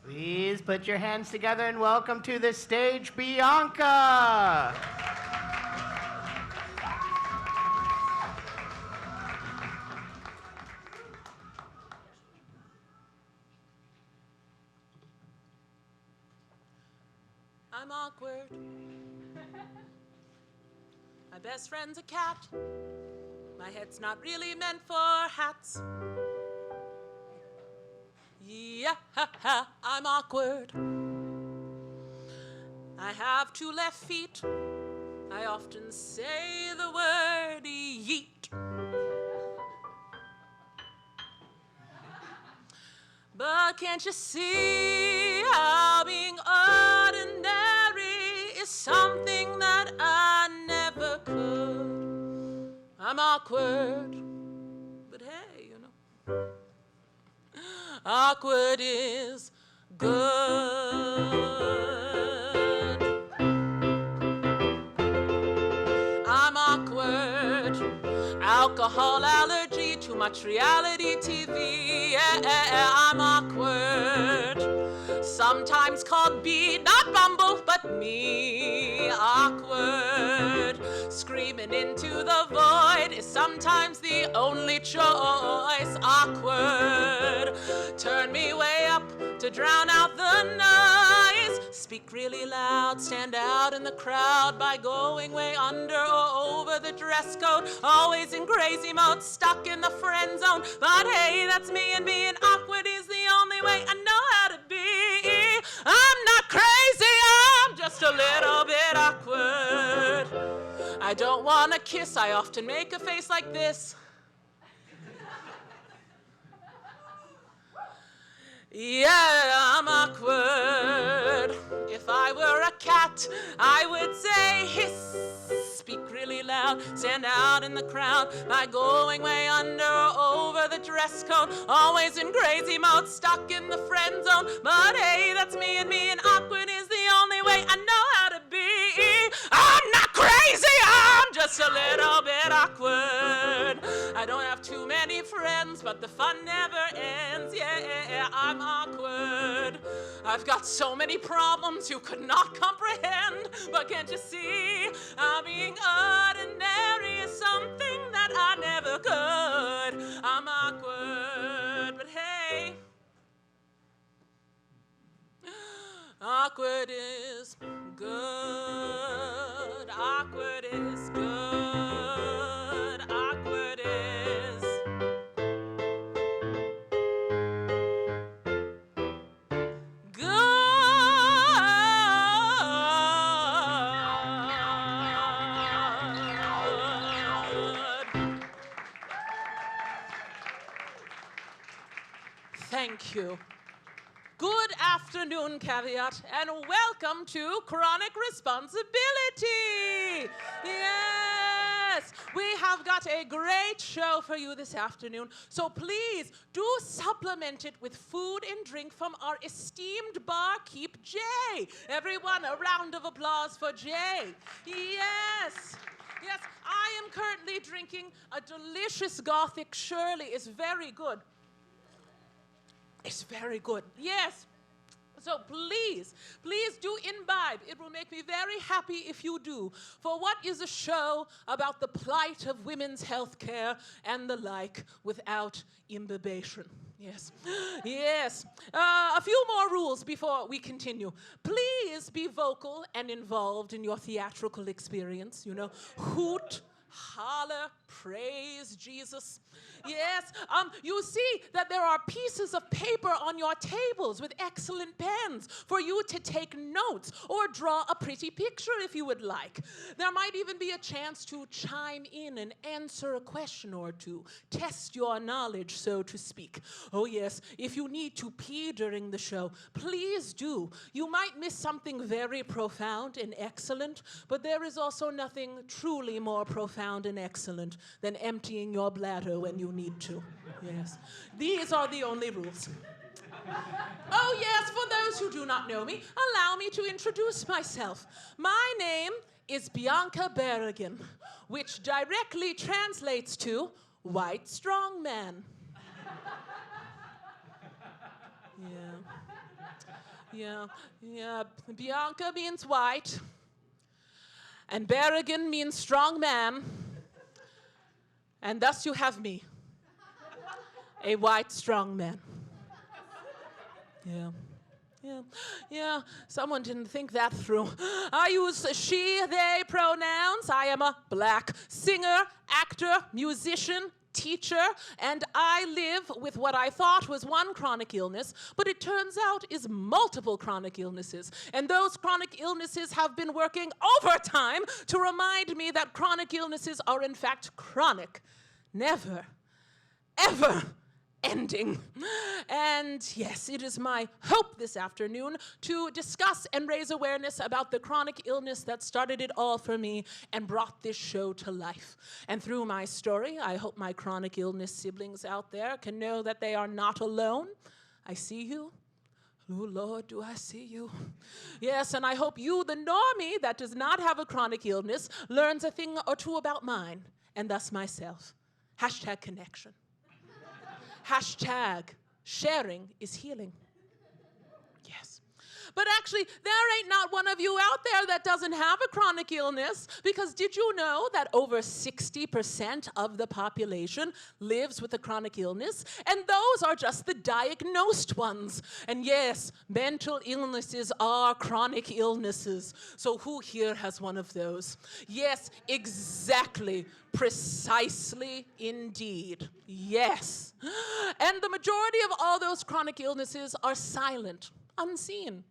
Please put your hands together and welcome to the stage, Bianca. I'm awkward. My best friend's a cat. My head's not really meant for hats. Yeah, I'm awkward. I have 2 left feet. I often say the word yeet. But can't you see how being ordinary is something that I never could? I'm awkward. But hey, you know, awkward is good. I'm awkward. Alcohol allergy, too much reality TV. Yeah, I'm awkward. Sometimes called B, not Bumble, but me. Awkward. Screaming into the void is sometimes the only choice. Awkward. Turn me way up to drown out the noise. Speak really loud, stand out in the crowd by going way under or over the dress code. Always in crazy mode, stuck in the friend zone. But hey, that's me, and being awkward is the only way I know how to be. I'm not crazy, I'm just a little bit awkward. I don't want to kiss, I often make a face like this. Yeah, I'm awkward. If I were a cat, I would say hiss. Speak really loud, stand out in the crowd by going way under or over the dress code. Always in crazy mode, stuck in the friend zone. But hey, that's me, and being awkward is the only way I know how to be. I'm not crazy, I'm just a little bit awkward. I don't have too many friends, but the fun never ends. Yeah, I'm awkward. I've got so many problems you could not comprehend. But can't you see, being ordinary is something that I never could. I'm awkward, but hey, awkward is good. Awkward is good. Awkward is Thank you. Good afternoon, Caveat, and welcome to Chronic Responsibility. Yes, we have got a great show for you this afternoon, so please do supplement it with food and drink from our esteemed barkeep, Jay. Everyone, a round of applause for Jay. Yes. Yes, I am currently drinking a delicious Gothic Shirley. It's very good. It's very good. Yes. So please do imbibe. It will make me very happy if you do. For what is a show about the plight of women's health care and the like without imbibation? Yes. Yes. A few more rules before we continue. Please be vocal and involved in your theatrical experience. You know, hoot, holler, praise Jesus. Yes, you see that there are pieces of paper on your tables with excellent pens for you to take notes or draw a pretty picture if you would like. There might even be a chance to chime in and answer a question or two, test your knowledge, so to speak. Oh yes, if you need to pee during the show, please do. You might miss something very profound and excellent, but there is also nothing truly more profound and excellent than emptying your bladder when you need to. Yes. These are the only rules. Oh yes, for those who do not know me, allow me to introduce myself. My name is Bianca Berrigan, which directly translates to white strong man. Yeah. Bianca means white, and Berrigan means strong man, and thus you have me. A white, strong man. Yeah. Someone didn't think that through. I use she, they pronouns. I am a black singer, actor, musician, teacher, and I live with what I thought was one chronic illness, but it turns out is multiple chronic illnesses. And those chronic illnesses have been working overtime to remind me that chronic illnesses are in fact chronic. Never, ever, ending. And yes, it is my hope this afternoon to discuss and raise awareness about the chronic illness that started it all for me and brought this show to life. And through my story, I hope my chronic illness siblings out there can know that they are not alone. I see you. Oh, Lord, do I see you? Yes, and I hope you, the normie that does not have a chronic illness, learns a thing or two about mine, and thus myself. Hashtag connection. Hashtag sharing is healing. Yes. But actually, there ain't not one of you out there that doesn't have a chronic illness, because did you know that over 60% of the population lives with a chronic illness? And those are just the diagnosed ones. And yes, mental illnesses are chronic illnesses. So who here has one of those? Yes, exactly. Precisely indeed. Yes. And the majority of all those chronic illnesses are silent, unseen.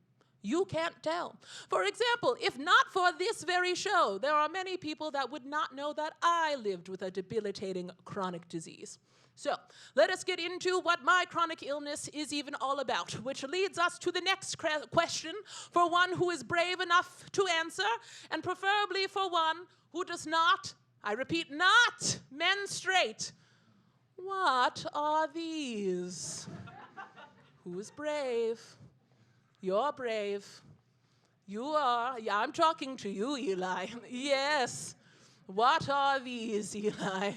You can't tell. For example, if not for this very show, there are many people that would not know that I lived with a debilitating chronic disease. So, let us get into what my chronic illness is even all about, which leads us to the next question for one who is brave enough to answer, and preferably for one who does not, I repeat, not menstruate. What are these? Who is brave? You're brave. You are. Yeah, I'm talking to you, Eli. Yes. What are these, Eli?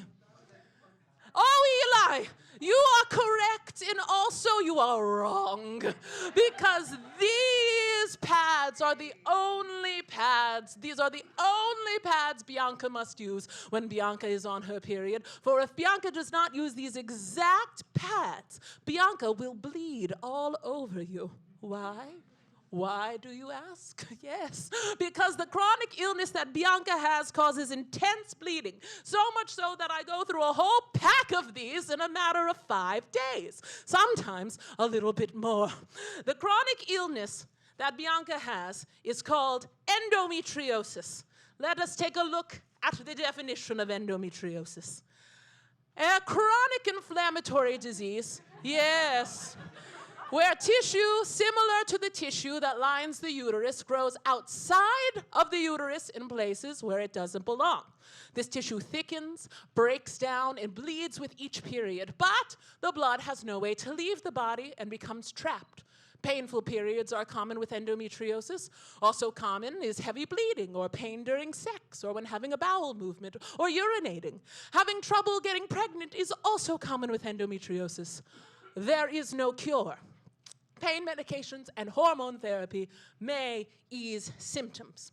Oh, Eli, you are correct, and also you are wrong. Because these pads are the only pads. These are the only pads Bianca must use when Bianca is on her period. For if Bianca does not use these exact pads, Bianca will bleed all over you. Why? Why do you ask? Yes, because the chronic illness that Bianca has causes intense bleeding, so much so that I go through a whole pack of these in a matter of 5 days, sometimes a little bit more. The chronic illness that Bianca has is called endometriosis. Let us take a look at the definition of endometriosis. A chronic inflammatory disease, yes, where tissue similar to the tissue that lines the uterus grows outside of the uterus in places where it doesn't belong. This tissue thickens, breaks down, and bleeds with each period, but the blood has no way to leave the body and becomes trapped. Painful periods are common with endometriosis. Also common is heavy bleeding or pain during sex or when having a bowel movement or urinating. Having trouble getting pregnant is also common with endometriosis. There is no cure. Pain medications and hormone therapy may ease symptoms.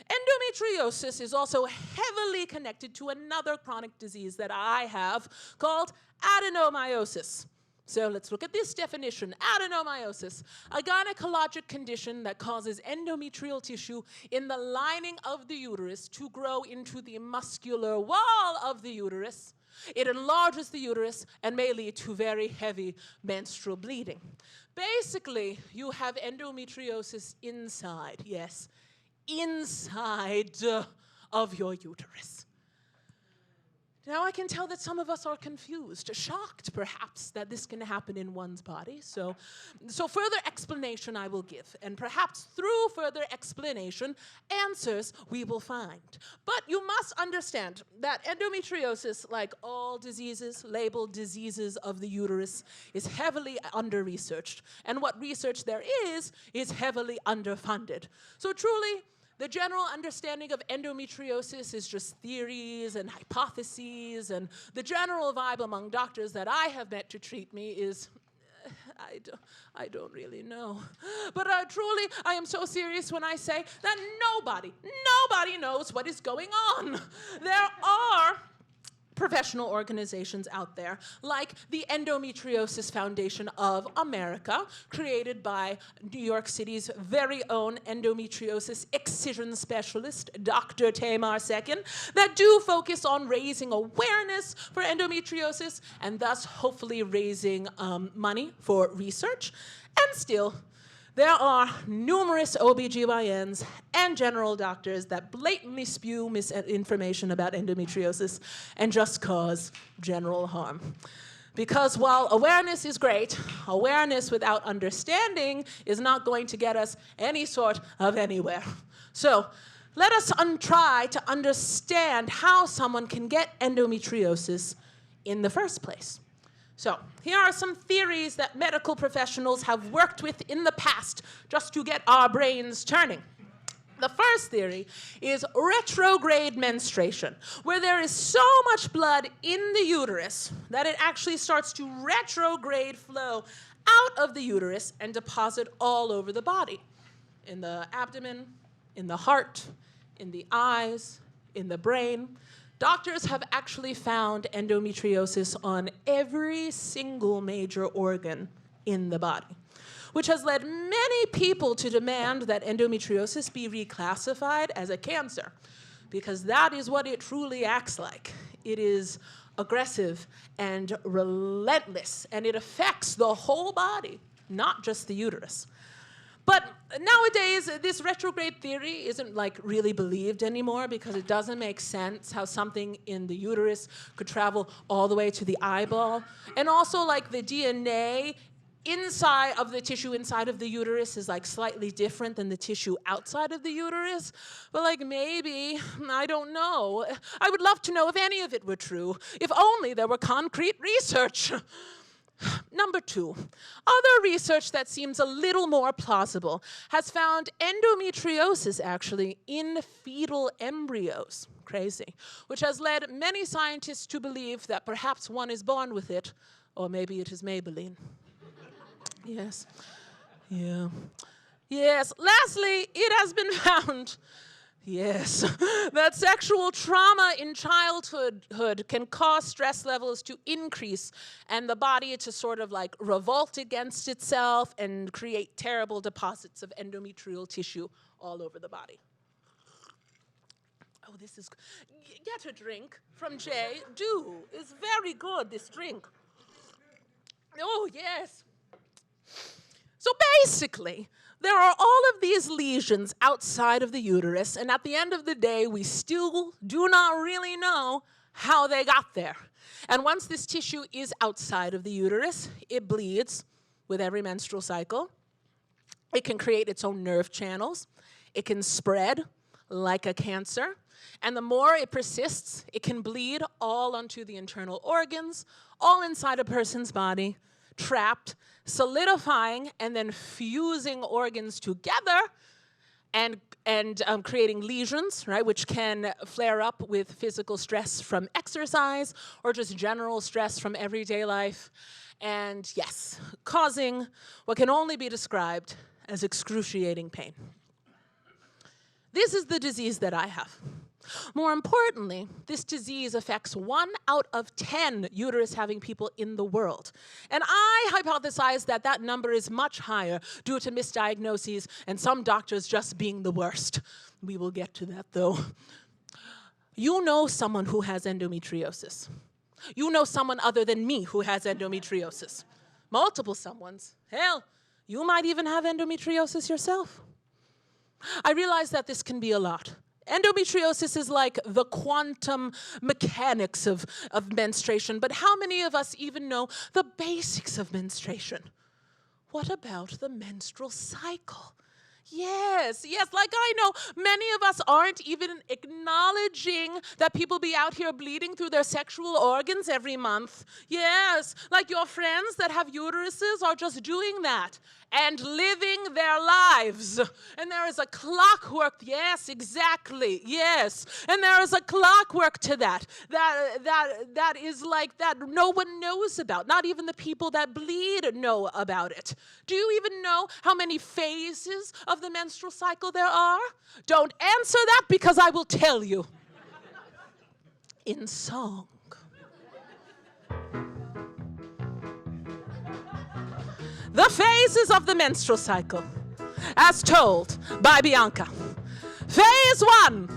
Endometriosis is also heavily connected to another chronic disease that I have called adenomyosis. So let's look at this definition. Adenomyosis, a gynecologic condition that causes endometrial tissue in the lining of the uterus to grow into the muscular wall of the uterus. It enlarges the uterus and may lead to very heavy menstrual bleeding. Basically, you have endometriosis inside, yes, inside of your uterus. Now I can tell that some of us are confused, shocked perhaps that this can happen in one's body. So further explanation I will give, and perhaps through further explanation, answers we will find. But you must understand that endometriosis, like all diseases, labeled diseases of the uterus, is heavily under-researched. And what research there is heavily underfunded. So truly, the general understanding of endometriosis is just theories and hypotheses, and the general vibe among doctors that I have met to treat me is, I don't really know. But truly, I am so serious when I say that nobody knows what is going on. There are professional organizations out there, like the Endometriosis Foundation of America, created by New York City's very own endometriosis excision specialist, Dr. Tamar Second, that do focus on raising awareness for endometriosis and thus hopefully raising money for research. And still, there are numerous OBGYNs and general doctors that blatantly spew misinformation about endometriosis and just cause general harm. Because while awareness is great, awareness without understanding is not going to get us any sort of anywhere. So let us try to understand how someone can get endometriosis in the first place. So here are some theories that medical professionals have worked with in the past just to get our brains turning. The first theory is retrograde menstruation, where there is so much blood in the uterus that it actually starts to retrograde flow out of the uterus and deposit all over the body, in the abdomen, in the heart, in the eyes, in the brain. Doctors have actually found endometriosis on every single major organ in the body, which has led many people to demand that endometriosis be reclassified as a cancer, because that is what it truly acts like. It is aggressive and relentless, and it affects the whole body, not just the uterus. But nowadays, this retrograde theory isn't like really believed anymore, because it doesn't make sense how something in the uterus could travel all the way to the eyeball. And also, like, the DNA inside of the tissue inside of the uterus is like slightly different than the tissue outside of the uterus. But like, maybe, I don't know. I would love to know if any of it were true, if only there were concrete research. Number 2, other research that seems a little more plausible has found endometriosis actually in fetal embryos. Crazy. Which has led many scientists to believe that perhaps one is born with it, or maybe it is Maybelline. Yes. Yeah. Yes. Lastly, it has been found, yes, that sexual trauma in childhood can cause stress levels to increase and the body to sort of like revolt against itself and create terrible deposits of endometrial tissue all over the body. Oh, this is, get a drink from Jay. Do. It's very good, this drink. Oh, yes. So basically, there are all of these lesions outside of the uterus, and at the end of the day, we still do not really know how they got there. And once this tissue is outside of the uterus, it bleeds with every menstrual cycle. It can create its own nerve channels. It can spread like a cancer. And the more it persists, it can bleed all onto the internal organs, all inside a person's body, trapped, solidifying, and then fusing organs together and creating lesions, right, which can flare up with physical stress from exercise or just general stress from everyday life. And yes, causing what can only be described as excruciating pain. This is the disease that I have. More importantly, this disease affects 1 out of 10 uterus-having people in the world. And I hypothesize that that number is much higher due to misdiagnoses and some doctors just being the worst. We will get to that, though. You know someone who has endometriosis. You know someone other than me who has endometriosis. Multiple someones. Hell, you might even have endometriosis yourself. I realize that this can be a lot. Endometriosis is like the quantum mechanics of menstruation, but how many of us even know the basics of menstruation? What about the menstrual cycle? Yes, like I know many of us aren't even acknowledging that people be out here bleeding through their sexual organs every month. Yes, like your friends that have uteruses are just doing that and living their lives. And there is a clockwork, yes, exactly, yes. And there is a clockwork to that is like that no one knows about. Not even the people that bleed know about it. Do you even know how many phases of the menstrual cycle there are? Don't answer that because I will tell you. In song. The phases of the menstrual cycle, as told by Bianca. Phase 1,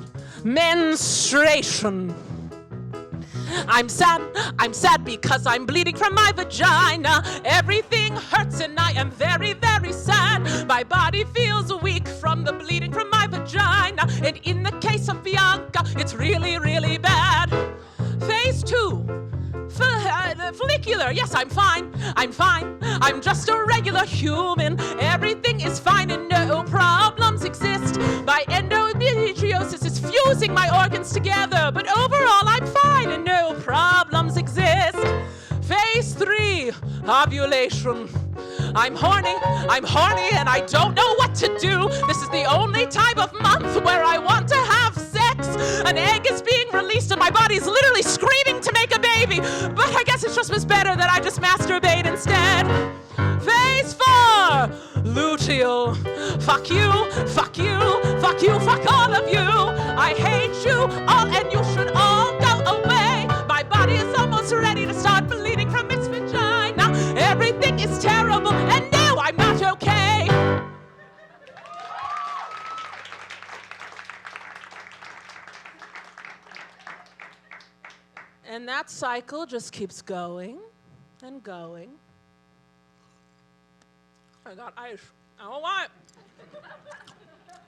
menstruation. I'm sad because I'm bleeding from my vagina. Everything hurts and I am very, very sad. My body feels weak from the bleeding from my vagina. And in the case of Bianca, it's really, really bad. Phase 2. follicular. Yes, I'm fine. I'm fine. I'm just a regular human. Everything is fine and no problems exist. My endometriosis is fusing my organs together, but overall I'm fine and no problems exist. Phase 3, ovulation. I'm horny, and I don't know what to do. This is the only time of month where I want to have sex. An egg is being released and my body's literally screaming to make a baby. But I guess it's just better that I just masturbate instead. Phase 4, luteal. Fuck you, fuck you, fuck you, fuck all of you. I hate you all and you should all go away. My body is almost ready to start bleeding from its vagina. Everything is terrible and no, I'm not okay. And that cycle just keeps going and going. I got ice. I don't want it.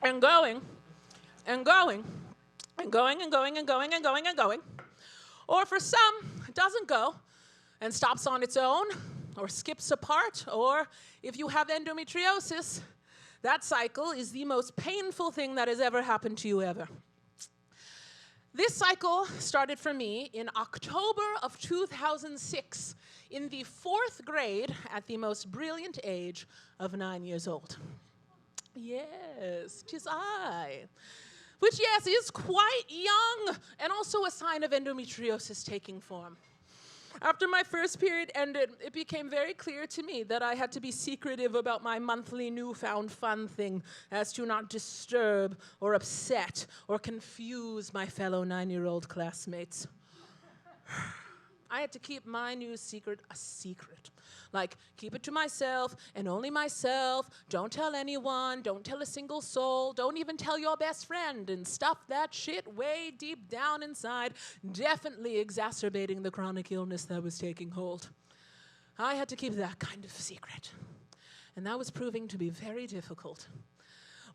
And going and going and going and going and going and going and going. Or for some, it doesn't go and stops on its own or skips a part. Or if you have endometriosis, that cycle is the most painful thing that has ever happened to you ever. This cycle started for me in October of 2006 in the 4th grade at the most brilliant age of 9 years old. Yes, 'tis I. Which, yes, is quite young and also a sign of endometriosis taking form. After my first period ended, it became very clear to me that I had to be secretive about my monthly newfound fun thing as to not disturb or upset or confuse my fellow 9-year-old classmates. I had to keep my new secret a secret. Like, keep it to myself and only myself. Don't tell anyone. Don't tell a single soul. Don't even tell your best friend. And stuff that shit way deep down inside, definitely exacerbating the chronic illness that was taking hold. I had to keep that kind of secret. And that was proving to be very difficult.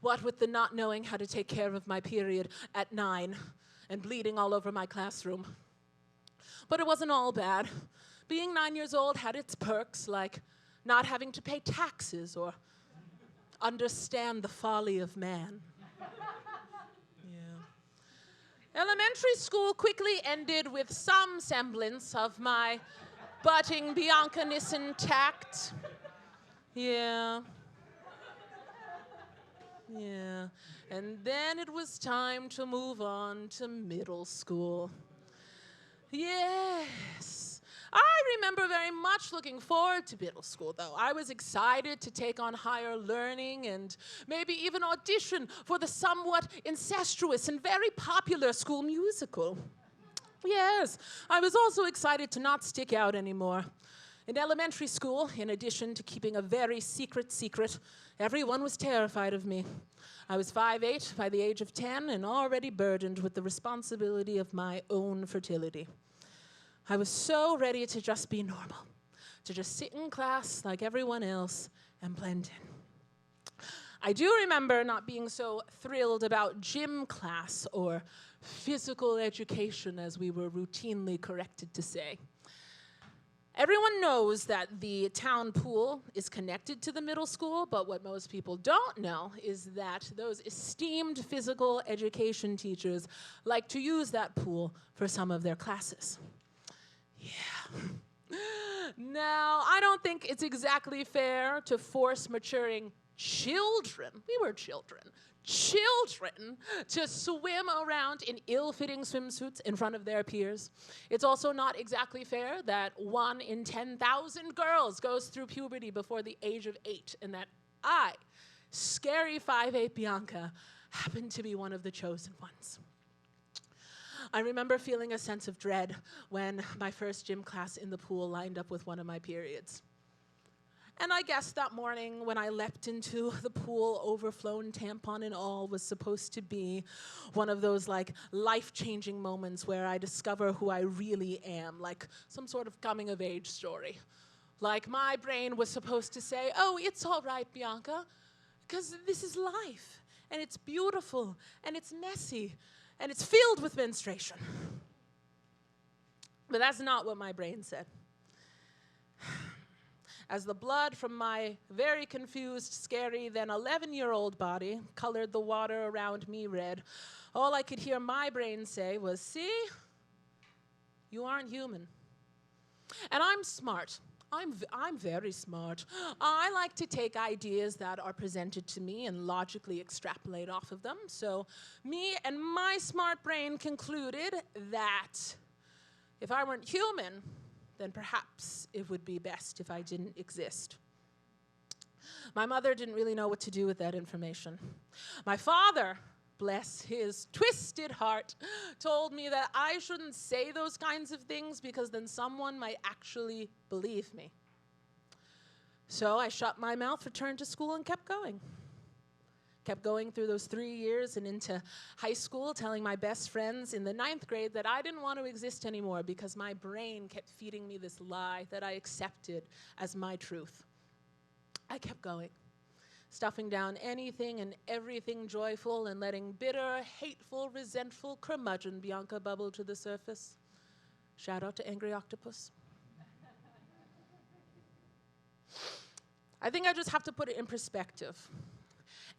What with the not knowing how to take care of my period at 9 and bleeding all over my classroom. But it wasn't all bad. Being 9 years old had its perks, like not having to pay taxes or understand the folly of man. Yeah. Elementary school quickly ended with some semblance of my budding Bianca Nissen tact. Yeah. Yeah. And then it was time to move on to middle school. Yes. I remember very much looking forward to middle school, though. I was excited to take on higher learning and maybe even audition for the somewhat incestuous and very popular school musical. Yes, I was also excited to not stick out anymore. In elementary school, in addition to keeping a very secret, everyone was terrified of me. I was 5'8" by the age of 10 and already burdened with the responsibility of my own fertility. I was so ready to just be normal, to just sit in class like everyone else and blend in. I do remember not being so thrilled about gym class or physical education, as we were routinely corrected to say. Everyone knows that the town pool is connected to the middle school, but what most people don't know is that those esteemed physical education teachers like to use that pool for some of their classes. Yeah. Now, I don't think it's exactly fair to force maturing children, we were children, to swim around in ill-fitting swimsuits in front of their peers. It's also not exactly fair that 1 in 10,000 girls goes through puberty before the age of 8, and that I, scary 5'8" Bianca, happen to be one of the chosen ones. I remember feeling a sense of dread when my first gym class in the pool lined up with one of my periods. And I guess that morning when I leapt into the pool, overflown tampon and all, was supposed to be one of those like life-changing moments where I discover who I really am, like some sort of coming-of-age story. Like my brain was supposed to say, oh, it's all right, Bianca, because this is life, and it's beautiful, and it's messy, and it's filled with menstruation. But that's not what my brain said. as the blood from my very confused, scary, then 11-year-old body colored the water around me red, all I could hear my brain say was, "See? You aren't human." And I'm smart. I'm very smart. I like to take ideas that are presented to me and logically extrapolate off of them. So me and my smart brain concluded that if I weren't human, then perhaps it would be best if I didn't exist. My mother didn't really know what to do with that information. My father, bless his twisted heart, told me that I shouldn't say those kinds of things because then someone might actually believe me. So I shut my mouth, returned to school, and kept going. Kept going through those 3 years and into high school, telling my best friends in the 9th grade that I didn't want to exist anymore because my brain kept feeding me this lie that I accepted as my truth. I kept going, stuffing down anything and everything joyful and letting bitter, hateful, resentful curmudgeon Bianca bubble to the surface. Shout out to Angry Octopus. I think I just have to put it in perspective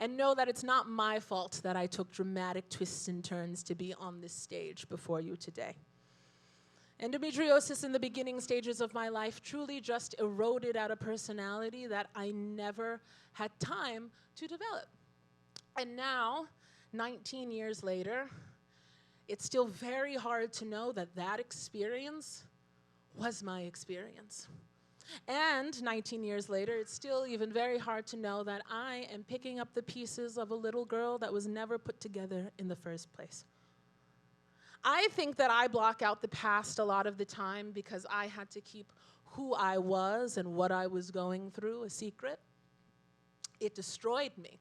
and know that it's not my fault that I took dramatic twists and turns to be on this stage before you today. Endometriosis in the beginning stages of my life truly just eroded out a personality that I never had time to develop. And now, 19 years later, it's still very hard to know that that experience was my experience. And 19 years later, it's still even very hard to know that I am picking up the pieces of a little girl that was never put together in the first place. I think that I block out the past a lot of the time because I had to keep who I was and what I was going through a secret. It destroyed me.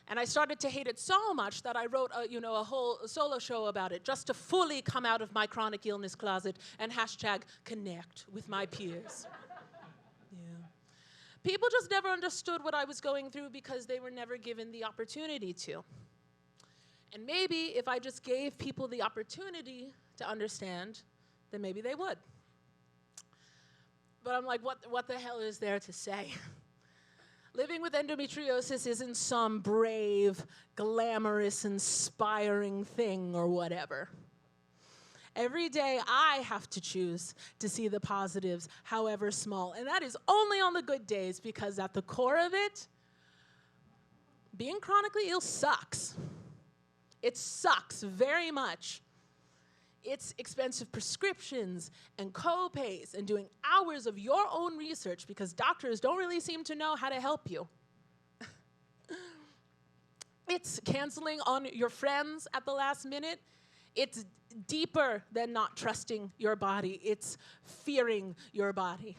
And I started to hate it so much that I wrote a whole solo show about it just to fully come out of my chronic illness closet and #connect with my peers. Yeah. People just never understood what I was going through because they were never given the opportunity to. And maybe if I just gave people the opportunity to understand, then maybe they would. But I'm like, what the hell is there to say? Living with endometriosis isn't some brave, glamorous, inspiring thing or whatever. Every day I have to choose to see the positives, however small. And that is only on the good days because at the core of it, being chronically ill sucks. It sucks very much. It's expensive prescriptions and co-pays and doing hours of your own research because doctors don't really seem to know how to help you. It's canceling on your friends at the last minute. It's deeper than not trusting your body. It's fearing your body.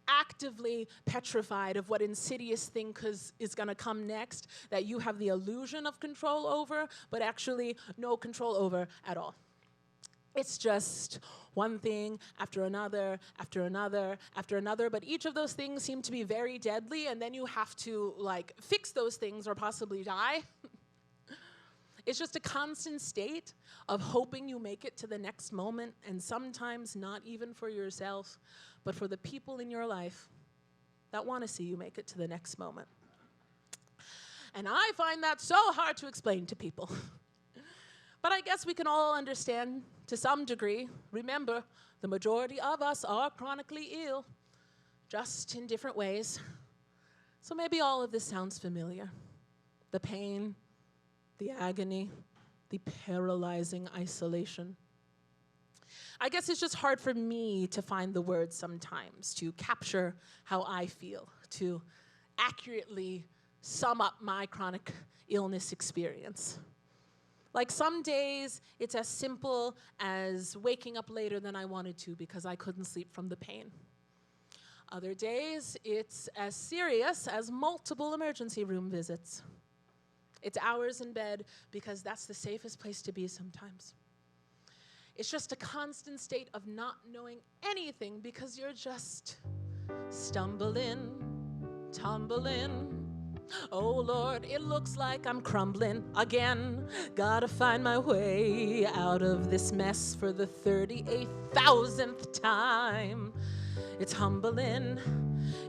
Actively petrified of what insidious thing is going to come next that you have the illusion of control over, but actually no control over at all. It's just one thing after another, after another, after another, but each of those things seem to be very deadly, and then you have to, fix those things or possibly die. It's just a constant state of hoping you make it to the next moment, and sometimes not even for yourself, but for the people in your life that want to see you make it to the next moment. And I find that so hard to explain to people. But I guess we can all understand to some degree. Remember, the majority of us are chronically ill, just in different ways. So maybe all of this sounds familiar. The pain, the agony, the paralyzing isolation. I guess it's just hard for me to find the words sometimes to capture how I feel, to accurately sum up my chronic illness experience. Like some days, it's as simple as waking up later than I wanted to because I couldn't sleep from the pain. Other days, it's as serious as multiple emergency room visits. It's hours in bed because that's the safest place to be sometimes. It's just a constant state of not knowing anything because you're just stumbling, tumbling. Oh Lord, it looks like I'm crumbling again. Gotta find my way out of this mess for the 38,000th time. It's humbling,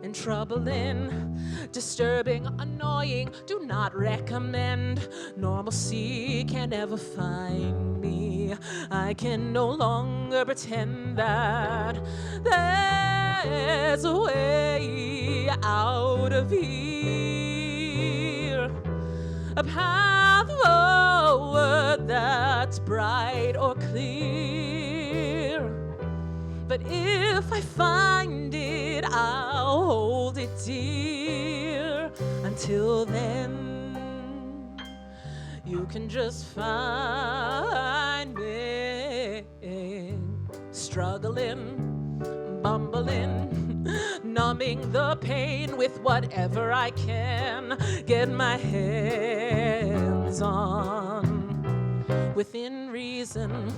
and troubling, disturbing, annoying, do not recommend. Normalcy can never find me. I can no longer pretend that there's a way out of here, a path forward that's bright or clear. But if I find it, I'll hold it dear. Until then, you can just find me struggling, bumbling, numbing the pain with whatever I can get my hands on. Within reason,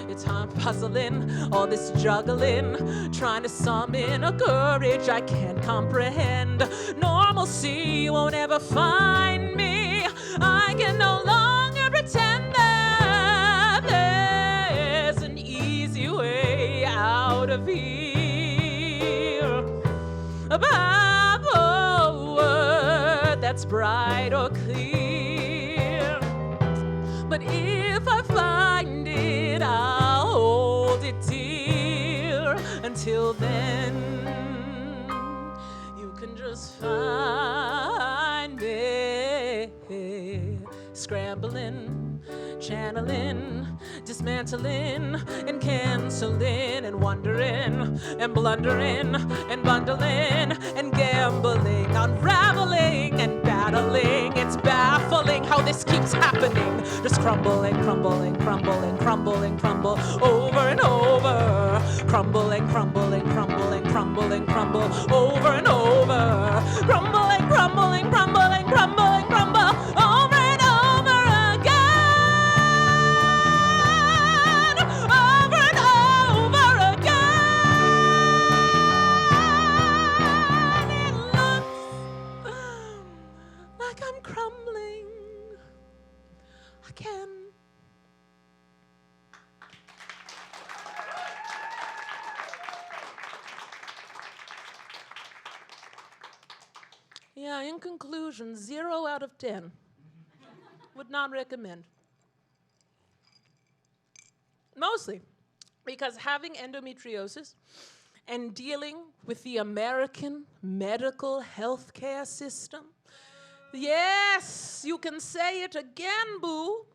it's hard puzzling, all this juggling, trying to summon a courage I can't comprehend. Normalcy won't ever find me. I can no longer pretend that there's an easy way out of here, a path forward that's bright or clear. But if I find it, I'll hold it dear. Until then, you can just find me scrambling, channeling, dismantling, and canceling, and wondering, and blundering, and bundling, and gambling, unraveling, and battling. It's baffling how this keeps happening. Just crumbling, crumbling, crumbling, crumbling, crumble over and over. Crumbling, crumbling, crumbling, crumbling, crumble over and over. Crumbling, crumbling, crumbling, crumbling, crumble over and over again. Over and over again. It looks like I'm crumbling again. Yeah, in conclusion, 0 out of 10. Would not recommend. Mostly because having endometriosis and dealing with the American medical healthcare system, yes, you can say it again, boo.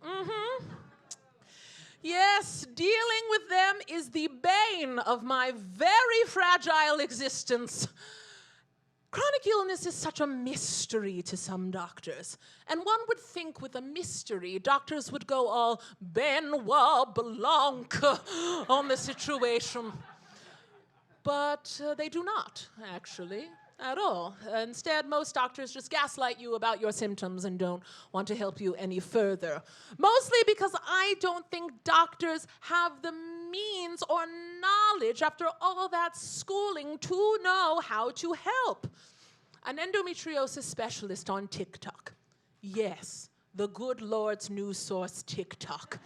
Yes, dealing with them is the bane of my very fragile existence. Chronic illness is such a mystery to some doctors. And one would think with a mystery, doctors would go all Benoit Blanc on the situation. But they do not, actually, at all. Instead, most doctors just gaslight you about your symptoms and don't want to help you any further. Mostly because I don't think doctors have the means or knowledge after all that schooling to know how to help. An endometriosis specialist on TikTok. Yes, the good Lord's news source TikTok.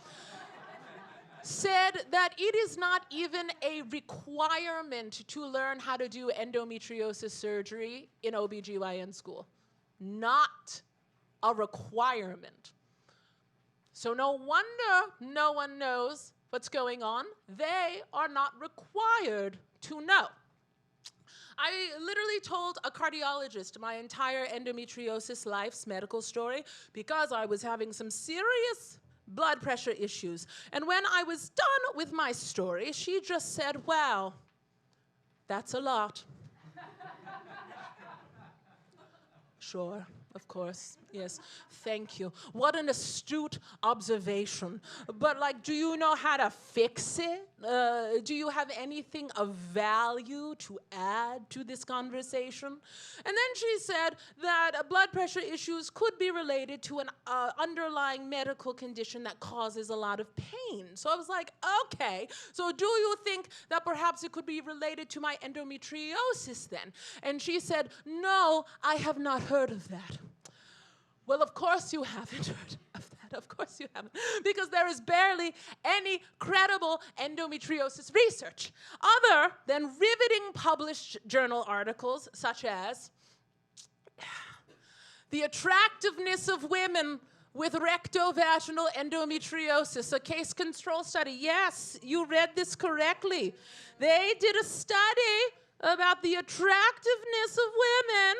Said that it is not even a requirement to learn how to do endometriosis surgery in OBGYN school. Not a requirement. So no wonder no one knows what's going on. They are not required to know. I literally told a cardiologist my entire endometriosis life's medical story because I was having some serious blood pressure issues. And when I was done with my story, she just said, "Wow, that's a lot." Sure, of course, yes, thank you. What an astute observation. But like, do you know how to fix it? Do you have anything of value to add to this conversation? And then she said that blood pressure issues could be related to an underlying medical condition that causes a lot of pain. So I was like, okay, so do you think that perhaps it could be related to my endometriosis then? And she said, no, I have not heard of that. Well, of course you haven't heard of that. that. Of course you haven't. Because there is barely any credible endometriosis research other than riveting published journal articles such as The Attractiveness of Women with Rectovaginal Endometriosis, a case control study. Yes, you read this correctly. They did a study about the attractiveness of women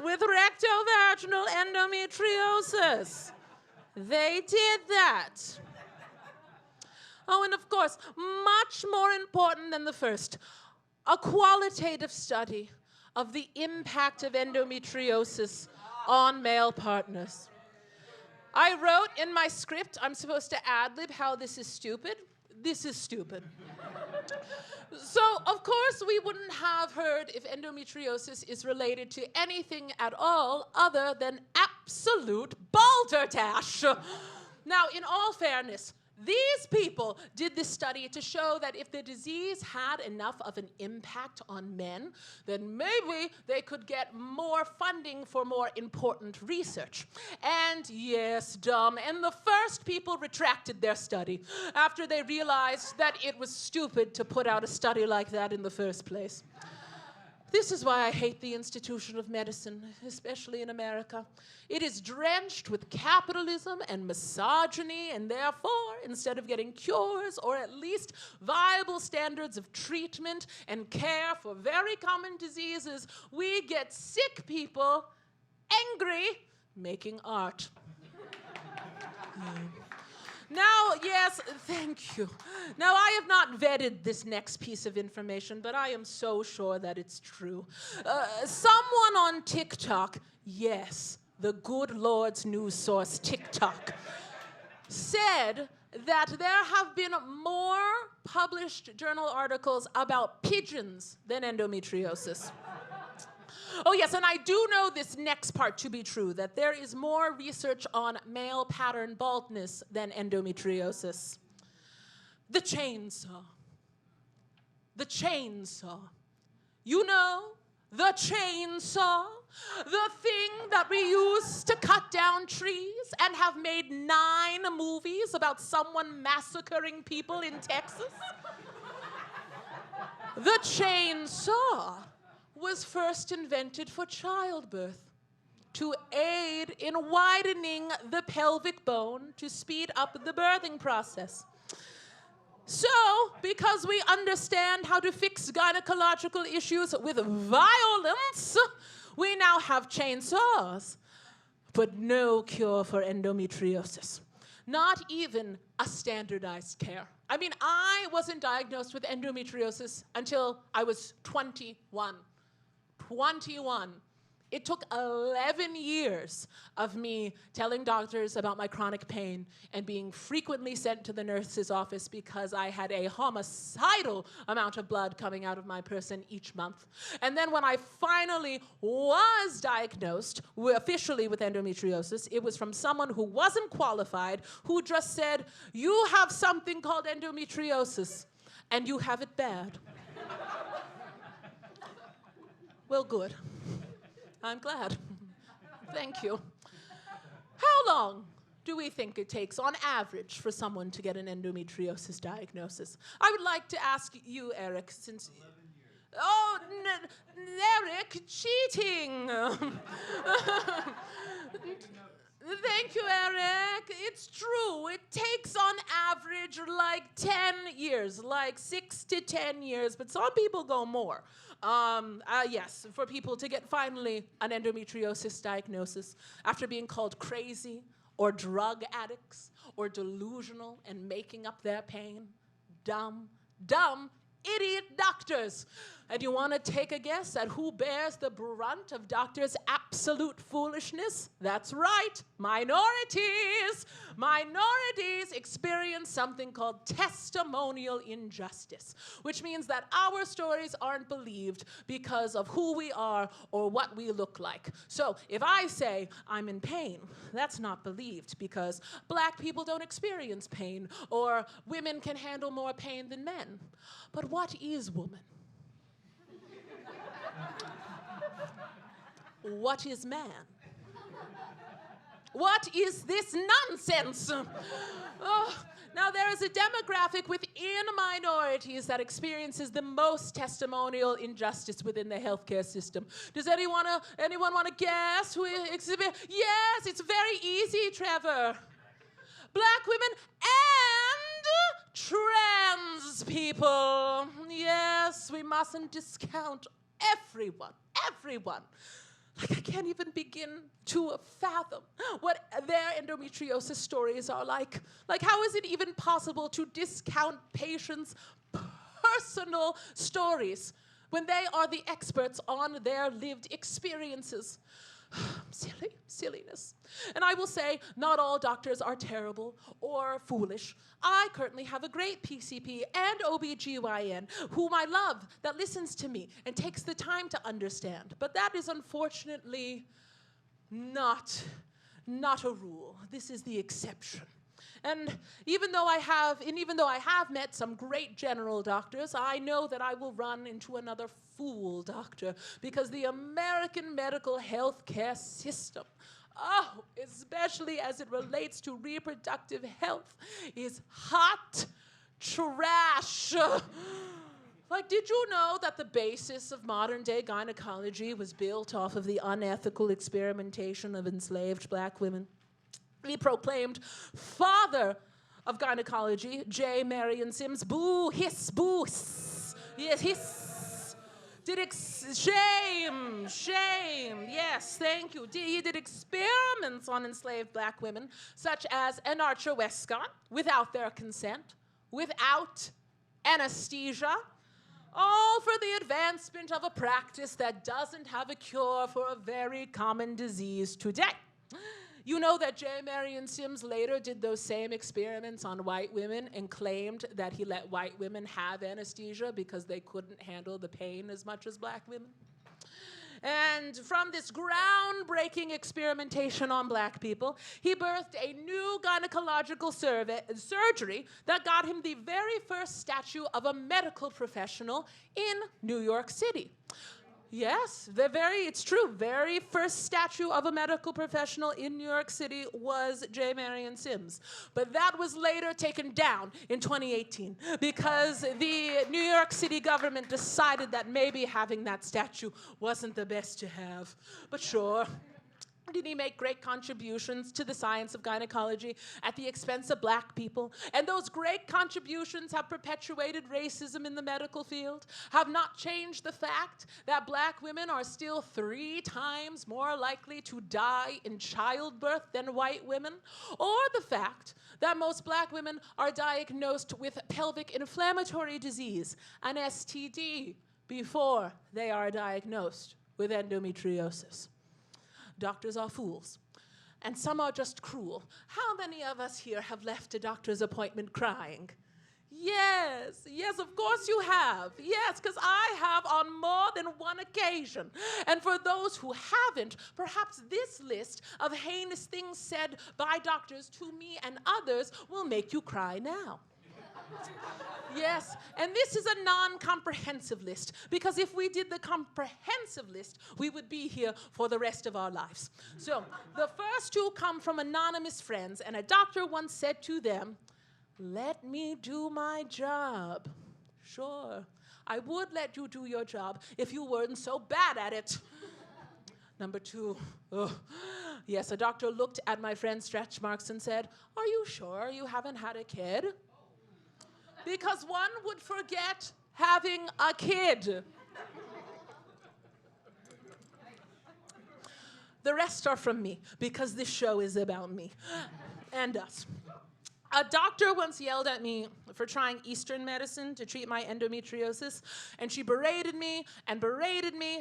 with rectovaginal endometriosis. They did that. Oh, and of course, much more important than the first, a qualitative study of the impact of endometriosis on male partners. I wrote in my script, I'm supposed to ad-lib how this is stupid. This is stupid. So, of course, we wouldn't have heard if endometriosis is related to anything at all other than absolute balderdash. Now, in all fairness, these people did this study to show that if the disease had enough of an impact on men, then maybe they could get more funding for more important research. And yes, dumb. And the first people retracted their study after they realized that it was stupid to put out a study like that in the first place. This is why I hate the institution of medicine, especially in America. It is drenched with capitalism and misogyny, and therefore, instead of getting cures or at least viable standards of treatment and care for very common diseases, we get sick people angry making art. Now, yes, thank you. Now, I have not vetted this next piece of information, but I am so sure that it's true. Someone on TikTok, yes, the good Lord's news source, TikTok, said that there have been more published journal articles about pigeons than endometriosis. Oh, yes, and I do know this next part to be true, that there is more research on male pattern baldness than endometriosis. The chainsaw. The chainsaw. You know, the chainsaw. The thing that we use to cut down trees and have made 9 movies about someone massacring people in Texas. The chainsaw was first invented for childbirth to aid in widening the pelvic bone to speed up the birthing process. So, because we understand how to fix gynecological issues with violence, we now have chainsaws, but no cure for endometriosis. Not even a standardized care. I mean, I wasn't diagnosed with endometriosis until I was 21. 21. It took 11 years of me telling doctors about my chronic pain and being frequently sent to the nurse's office because I had a homicidal amount of blood coming out of my person each month. And then when I finally was diagnosed officially with endometriosis, it was from someone who wasn't qualified, who just said, "You have something called endometriosis, and you have it bad." Well, good. I'm glad. Thank you. How long do we think it takes, on average, for someone to get an endometriosis diagnosis? I would like to ask you, Eric, since... 11 years. Oh, Eric, cheating. Thank you, Eric. It's true. It takes, on average, like 10 years, like 6 to 10 years, but some people go more. Yes, for people to get finally an endometriosis diagnosis after being called crazy or drug addicts or delusional and making up their pain. Dumb, idiot doctors. And you want to take a guess at who bears the brunt of doctors' absolute foolishness? That's right, minorities. Minorities experience something called testimonial injustice, which means that our stories aren't believed because of who we are or what we look like. So if I say I'm in pain, that's not believed because black people don't experience pain or women can handle more pain than men. But what is woman? What is man? What is this nonsense? Oh, now, there is a demographic within minorities that experiences the most testimonial injustice within the healthcare system. Does anyone want to guess who exhibit? Yes, it's very easy, Trevor. Black women and trans people. Yes, we mustn't discount everyone. Like, I can't even begin to fathom what their endometriosis stories are like. Like, how is it even possible to discount patients' personal stories when they are the experts on their lived experiences? Silliness. And I will say, not all doctors are terrible or foolish. I currently have a great PCP and OBGYN whom I love, that listens to me and takes the time to understand. But that is unfortunately not a rule. This is the exception. And even though I have met some great general doctors, I know that I will run into another fool doctor, because the American medical health care system, especially as it relates to reproductive health, is hot trash. Like, did you know that the basis of modern-day gynecology was built off of the unethical experimentation of enslaved black women? The proclaimed father of gynecology, J. Marion Sims, boo, hiss, boo, hiss. Yes, hiss. Shame, yes, thank you. He did experiments on enslaved black women, such as an Archer Westcott, without their consent, without anesthesia, all for the advancement of a practice that doesn't have a cure for a very common disease today. You know that J. Marion Sims later did those same experiments on white women and claimed that he let white women have anesthesia because they couldn't handle the pain as much as black women? And from this groundbreaking experimentation on black people, he birthed a new gynecological surgery that got him the very first statue of a medical professional in New York City. Yes, it's true. Very first statue of a medical professional in New York City was J. Marion Sims. But that was later taken down in 2018 because the New York City government decided that maybe having that statue wasn't the best to have. But sure. Did he make great contributions to the science of gynecology at the expense of black people? And those great contributions have perpetuated racism in the medical field, have not changed the fact that black women are still 3 times more likely to die in childbirth than white women, or the fact that most black women are diagnosed with pelvic inflammatory disease, an STD, before they are diagnosed with endometriosis. Doctors are fools, and some are just cruel. How many of us here have left a doctor's appointment crying? Yes, of course you have. Yes, because I have on more than one occasion. And for those who haven't, perhaps this list of heinous things said by doctors to me and others will make you cry now. Yes, and this is a non-comprehensive list, because if we did the comprehensive list, we would be here for the rest of our lives. So, the first 2 come from anonymous friends, and a doctor once said to them, "Let me do my job." Sure, I would let you do your job if you weren't so bad at it. Number 2, yes, a doctor looked at my friend's stretch marks and said, "Are you sure you haven't had a kid?" Because one would forget having a kid. The rest are from me, because this show is about me and us. A doctor once yelled at me for trying Eastern medicine to treat my endometriosis, and she berated me,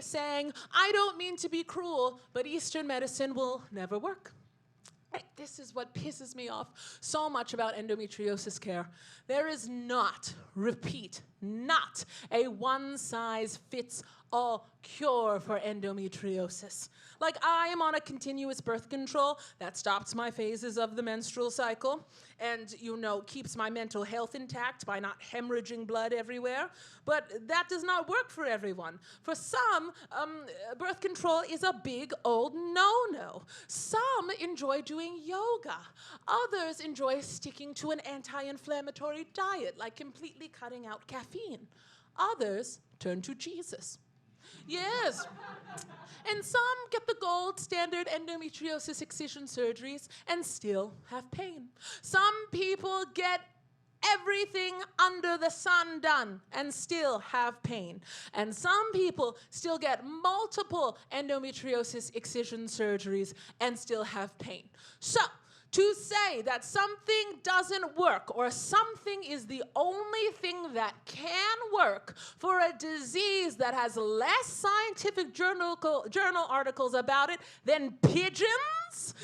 saying, "I don't mean to be cruel, but Eastern medicine will never work." This is what pisses me off so much about endometriosis care. There is not, repeat, not a one-size-fits-all cure for endometriosis. Like, I am on a continuous birth control that stops my phases of the menstrual cycle and, keeps my mental health intact by not hemorrhaging blood everywhere. But that does not work for everyone. For some, birth control is a big old no-no. Some enjoy doing yoga. Others enjoy sticking to an anti-inflammatory diet, like completely cutting out caffeine. Others turn to Jesus. Yes. And some get the gold standard endometriosis excision surgeries and still have pain. Some people get everything under the sun done and still have pain. And some people still get multiple endometriosis excision surgeries and still have pain. So, to say that something doesn't work or something is the only thing that can work for a disease that has less scientific journal articles about it than pigeons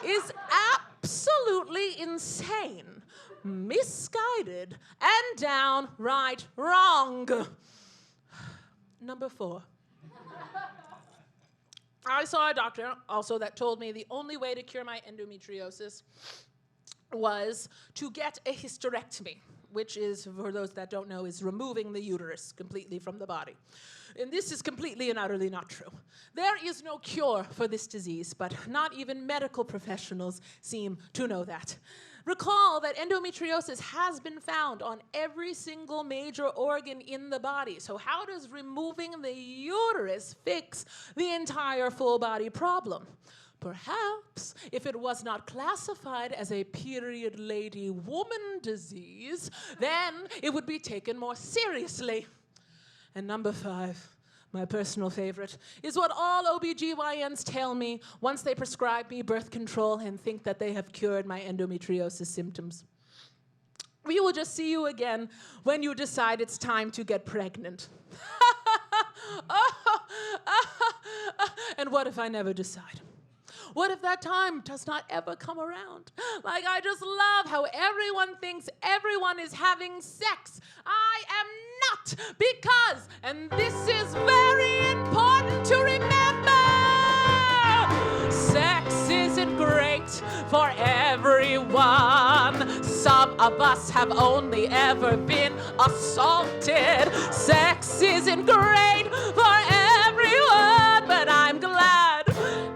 is absolutely insane, misguided, and downright wrong. Number 4. I saw a doctor also that told me the only way to cure my endometriosis was to get a hysterectomy, which is, for those that don't know, is removing the uterus completely from the body. And this is completely and utterly not true. There is no cure for this disease, but not even medical professionals seem to know that. Recall that endometriosis has been found on every single major organ in the body. So how does removing the uterus fix the entire full body problem? Perhaps if it was not classified as a period lady woman disease, then it would be taken more seriously. And number 5, my personal favorite, is what all OBGYNs tell me once they prescribe me birth control and think that they have cured my endometriosis symptoms. We will just see you again when you decide it's time to get pregnant. And what if I never decide? What if that time does not ever come around? Like, I just love how everyone thinks everyone is having sex. I am not, because, and this is very important to remember, sex isn't great for everyone. Some of us have only ever been assaulted. Sex isn't great for everyone, but I'm glad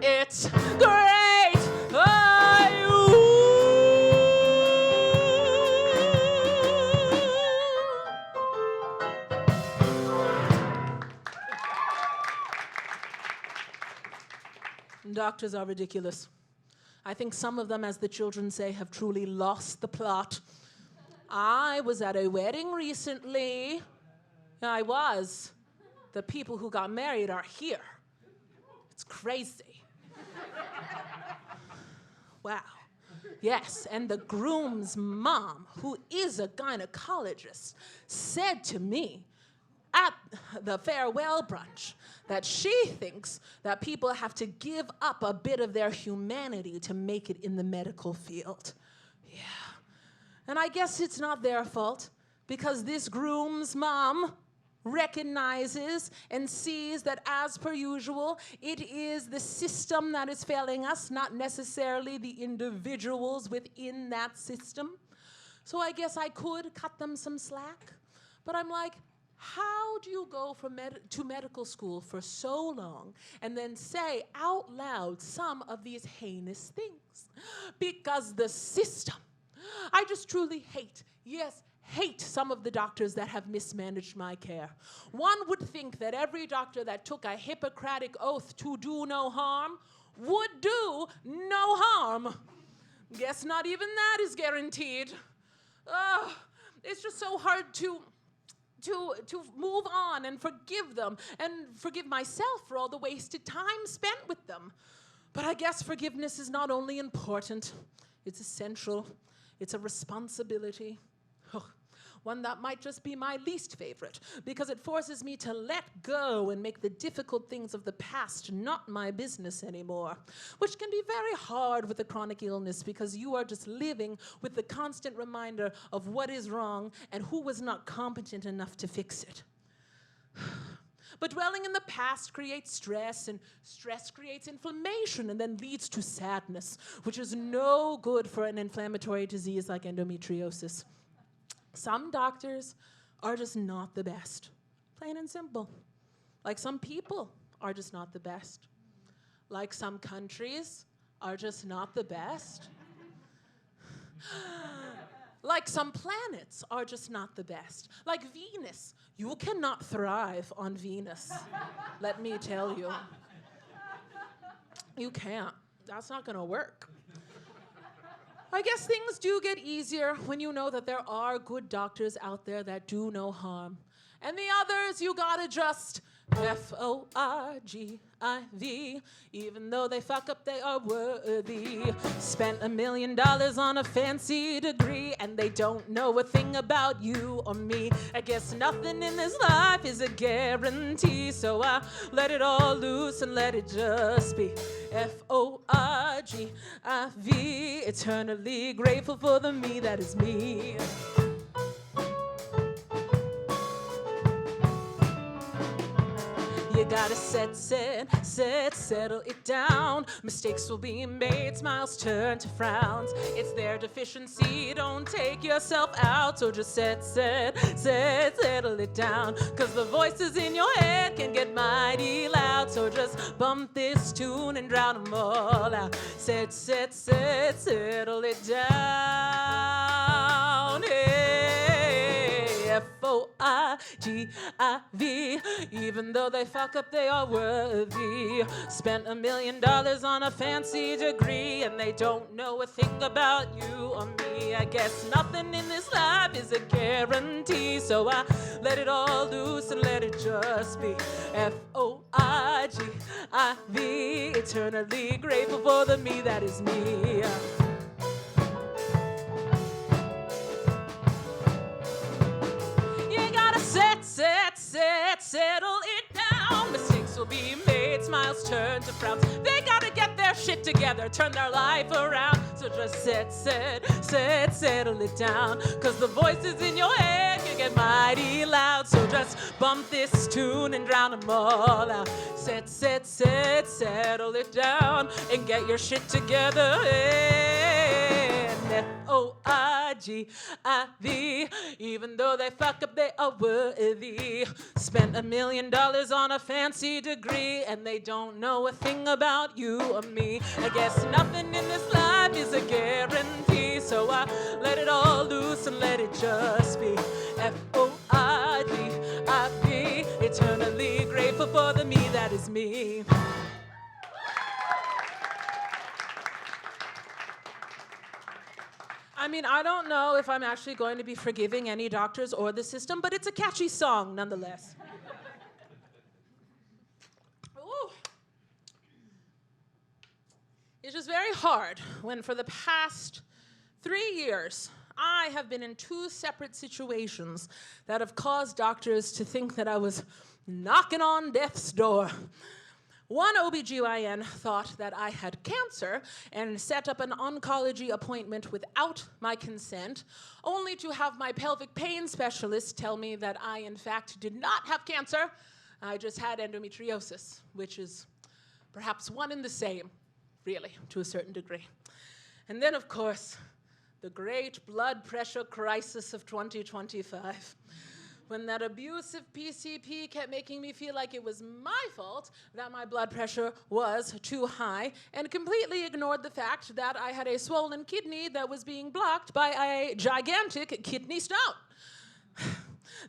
it's great for you. Doctors are ridiculous. I think some of them, as the children say, have truly lost the plot. I was at a wedding recently. I was. The people who got married are here. It's crazy. Wow. Yes, and the groom's mom, who is a gynecologist, said to me at the farewell brunch that she thinks that people have to give up a bit of their humanity to make it in the medical field. Yeah. And I guess it's not their fault, because this groom's mom recognizes and sees that, as per usual, it is the system that is failing us, not necessarily the individuals within that system. So I guess I could cut them some slack. But I'm like, how do you go to medical school for so long and then say out loud some of these heinous things? Because the system, I just truly hate, yes, hate some of the doctors that have mismanaged my care. One would think that every doctor that took a Hippocratic oath to do no harm would do no harm. Guess not even that is guaranteed. It's just so hard to move on and forgive them and forgive myself for all the wasted time spent with them. But I guess forgiveness is not only important, it's essential. It's a responsibility. one that might just be my least favorite, because it forces me to let go and make the difficult things of the past not my business anymore, which can be very hard with a chronic illness because you are just living with the constant reminder of what is wrong and who was not competent enough to fix it. But dwelling in the past creates stress, and stress creates inflammation and then leads to sadness, which is no good for an inflammatory disease like endometriosis. Some doctors are just not the best, plain and simple. Like some people are just not the best. Like some countries are just not the best. Like some planets are just not the best. Like Venus. You cannot thrive on Venus, let me tell you. You can't. That's not gonna work. I guess things do get easier when you know that there are good doctors out there that do no harm. And the others, you gotta just F-O-R-G-I-V. Even though they fuck up, they are worthy. Spent $1 million on a fancy degree, and they don't know a thing about you or me. I guess nothing in this life is a guarantee, so I let it all loose and let it just be. F-O-R-G-I-V. Eternally grateful for the me that is me. You gotta settle it down. Mistakes will be made, smiles turn to frowns. It's their deficiency, don't take yourself out. So just settle it down. Cause the voices in your head can get mighty loud. So just bump this tune and drown them all out. Settle it down. Hey, F-O-I-G-I-V. Even though they fuck up, they are worthy. Spent $1 million on a fancy degree, and they don't know a thing about you or me. I guess nothing in this life is a guarantee, so I let it all loose and let it just be. F-O-I-G-I-V. Eternally grateful for the me that is me. Settle it down. Mistakes will be made, smiles turn to frowns. They gotta get their shit together, turn their life around. So just settle it down. Cause the voices in your head can get mighty loud. So just bump this tune and drown them all out. Settle it down and get your shit together. F-O-I-G-I-V. Even though they fuck up, they are worthy. Spent $1 million on a fancy degree, and they don't know a thing about you or me. I guess nothing in this life is a guarantee, so I let it all loose and let it just be. F-O-I-G-I-V. Eternally grateful for the me that is me. I mean, I don't know if I'm actually going to be forgiving any doctors or the system, but it's a catchy song nonetheless. Ooh. It's just very hard when for the past 3 years, I have been in 2 separate situations that have caused doctors to think that I was knocking on death's door. One OBGYN thought that I had cancer and set up an oncology appointment without my consent, only to have my pelvic pain specialist tell me that I, in fact, did not have cancer. I just had endometriosis, which is perhaps one and the same, really, to a certain degree. And then, of course, the great blood pressure crisis of 2025. When that abusive PCP kept making me feel like it was my fault that my blood pressure was too high, and completely ignored the fact that I had a swollen kidney that was being blocked by a gigantic kidney stone.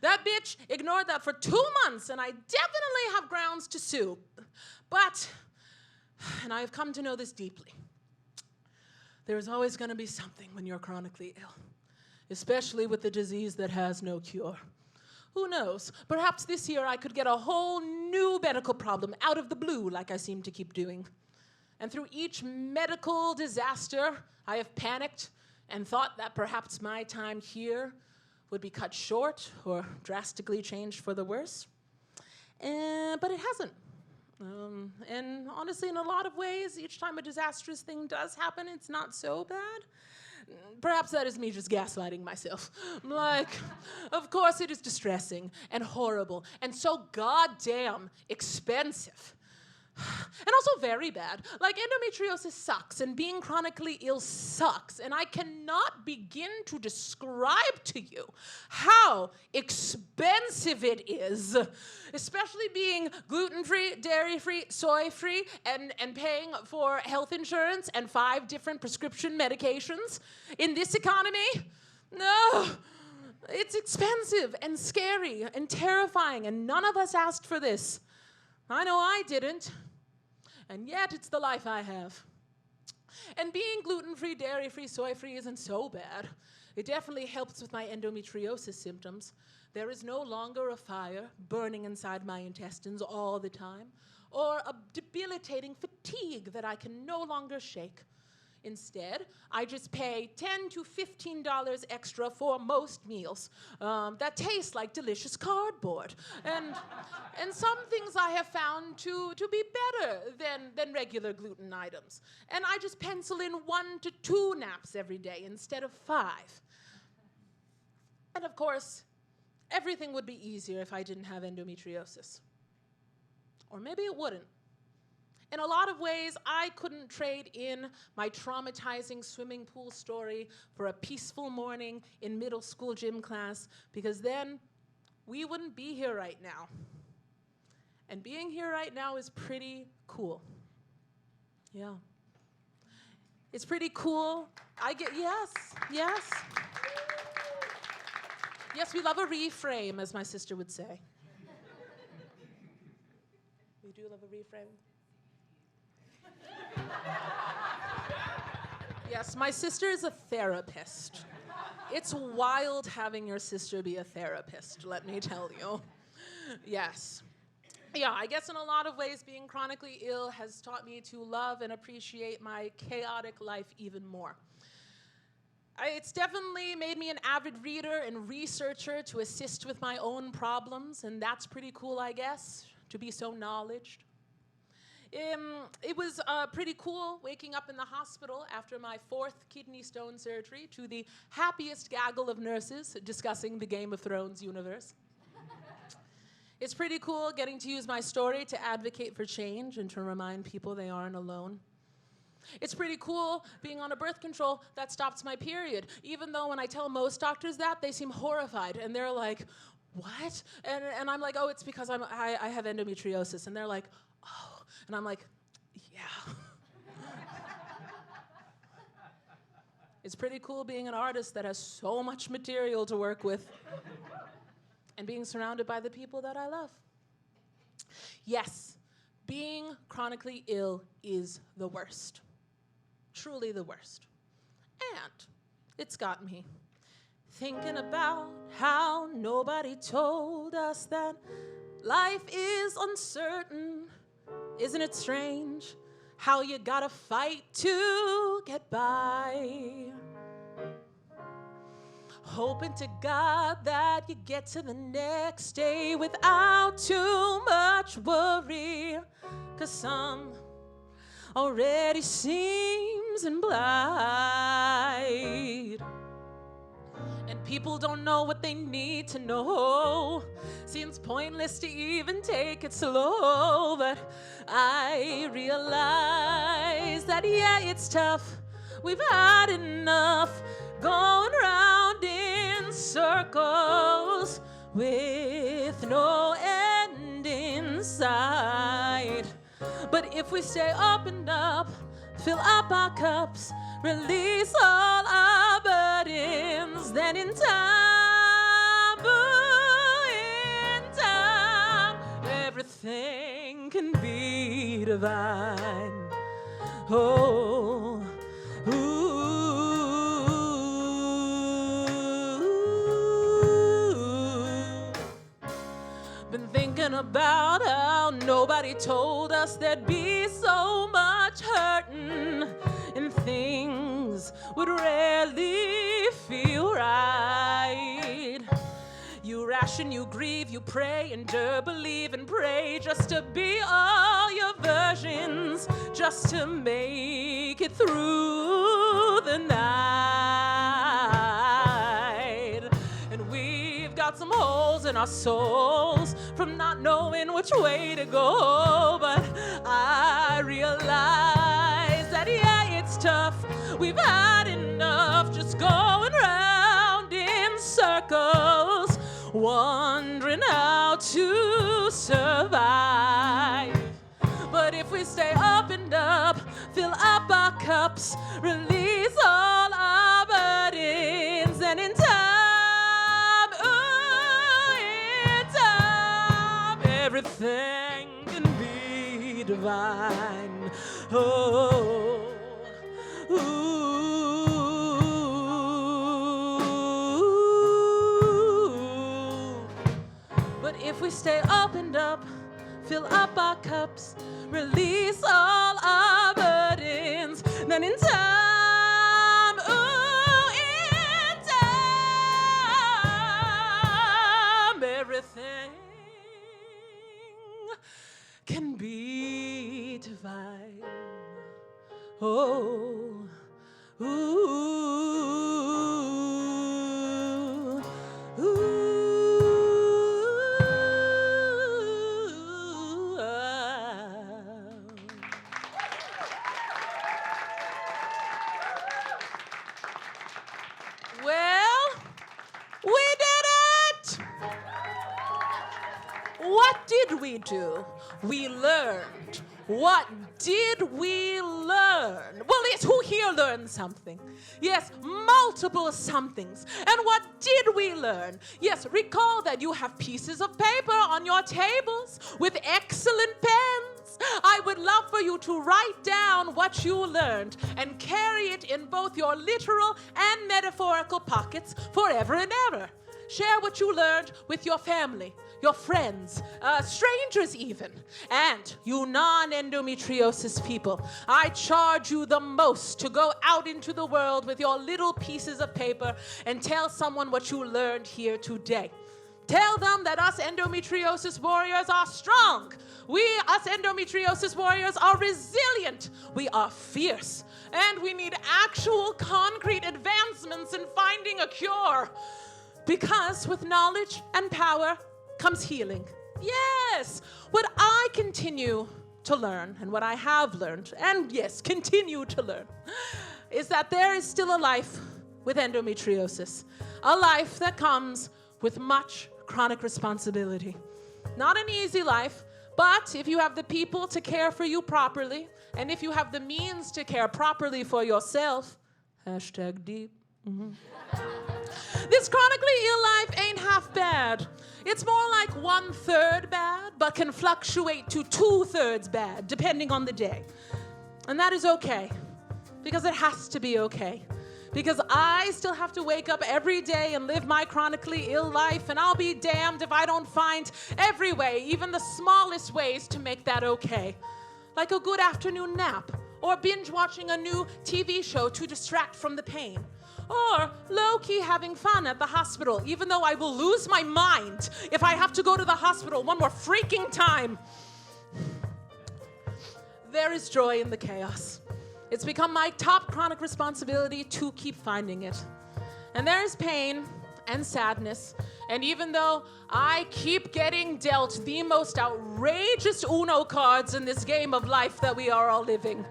That bitch ignored that for 2 months, and I definitely have grounds to sue. But, and I have come to know this deeply, there is always going to be something when you're chronically ill, especially with a disease that has no cure. Who knows? Perhaps this year I could get a whole new medical problem out of the blue, like I seem to keep doing. And through each medical disaster, I have panicked and thought that perhaps my time here would be cut short or drastically changed for the worse. But it hasn't. And honestly, in a lot of ways, each time a disastrous thing does happen, it's not so bad. Perhaps that is me just gaslighting myself. Like, of course it is distressing and horrible and so goddamn expensive. And also very bad. Like, endometriosis sucks, and being chronically ill sucks, and I cannot begin to describe to you how expensive it is, especially being gluten-free, dairy-free, soy-free, and paying for health insurance and 5 different prescription medications in this economy. No, it's expensive and scary and terrifying, and none of us asked for this. I know I didn't, and yet it's the life I have. And being gluten-free, dairy-free, soy-free isn't so bad. It definitely helps with my endometriosis symptoms. There is no longer a fire burning inside my intestines all the time, or a debilitating fatigue that I can no longer shake. Instead, I just pay $10 to $15 extra for most meals that taste like delicious cardboard. And some things I have found to be better than regular gluten items. And I just pencil in 1 to 2 naps every day instead of 5. And of course, everything would be easier if I didn't have endometriosis. Or maybe it wouldn't. In a lot of ways, I couldn't trade in my traumatizing swimming pool story for a peaceful morning in middle school gym class, because then we wouldn't be here right now. And being here right now is pretty cool. Yeah. It's pretty cool. Yes. Yes, we love a reframe, as my sister would say. We do love a reframe. Yes, my sister is a therapist. It's wild having your sister be a therapist, let me tell you. Yes. Yeah, I guess in a lot of ways, being chronically ill has taught me to love and appreciate my chaotic life even more. It's definitely made me an avid reader and researcher to assist with my own problems, and that's pretty cool, I guess, to be so knowledged. It was pretty cool waking up in the hospital after my 4th kidney stone surgery to the happiest gaggle of nurses discussing the Game of Thrones universe. It's pretty cool getting to use my story to advocate for change and to remind people they aren't alone. It's pretty cool being on a birth control that stops my period, even though when I tell most doctors that, they seem horrified, and they're like, what? And I'm like, oh, it's because I have endometriosis, and they're like, oh. And I'm like, yeah. It's pretty cool being an artist that has so much material to work with and being surrounded by the people that I love. Yes, being chronically ill is the worst. Truly the worst. And it's got me thinking about how nobody told us that life is uncertain. Isn't it strange how you gotta fight to get by? Hoping to God that you get to the next day without too much worry, 'cause some already seems in blight. And people don't know what they need to know. Seems pointless to even take it slow, but I realize that, yeah, it's tough. We've had enough going round in circles with no end in sight. But if we stay up and up, fill up our cups, release all our burdens, then in time, everything can be divine. Oh, been thinking about how nobody told us there'd be so much hurting, and things would rarely feel right. You ration, you grieve, you pray, endure, believe, and pray just to be all your versions, just to make it through the night. And we've got some holes in our souls from not knowing which way to go, but I realize that, yeah, it's tough. We've had enough just going round in circles, wondering how to survive. But if we stay up and up, fill up our cups, release all our burdens, and in time, everything can be divine. Oh, but if we stay up and up, fill up our cups, release all our burdens, then in time, in time, everything can be divine. Oh, Well, we did it! What did we do? We learned. What did we learn? Well, yes, who here learned something? Yes, multiple somethings. And what did we learn? Yes, recall that you have pieces of paper on your tables with excellent pens. I would love for you to write down what you learned and carry it in both your literal and metaphorical pockets forever and ever. Share what you learned with your family, your friends, strangers even, and you non-endometriosis people. I charge you the most to go out into the world with your little pieces of paper and tell someone what you learned here today. Tell them that us endometriosis warriors are strong. Us endometriosis warriors are resilient. We are fierce. And we need actual concrete advancements in finding a cure. Because with knowledge and power comes healing. Yes, what I continue to learn and what I have learned, and yes, continue to learn, is that there is still a life with endometriosis. A life that comes with much chronic responsibility. Not an easy life, but if you have the people to care for you properly, and if you have the means to care properly for yourself, #deep. This chronically ill life ain't half bad. It's more like 1/3 bad, but can fluctuate to 2/3 bad, depending on the day. And that is okay, because it has to be okay. Because I still have to wake up every day and live my chronically ill life, and I'll be damned if I don't find every way, even the smallest ways, to make that okay. Like a good afternoon nap, or binge watching a new TV show to distract from the pain. Or low-key having fun at the hospital, even though I will lose my mind if I have to go to the hospital one more freaking time. There is joy in the chaos. It's become my top chronic responsibility to keep finding it. And there is pain and sadness. And even though I keep getting dealt the most outrageous Uno cards in this game of life that we are all living,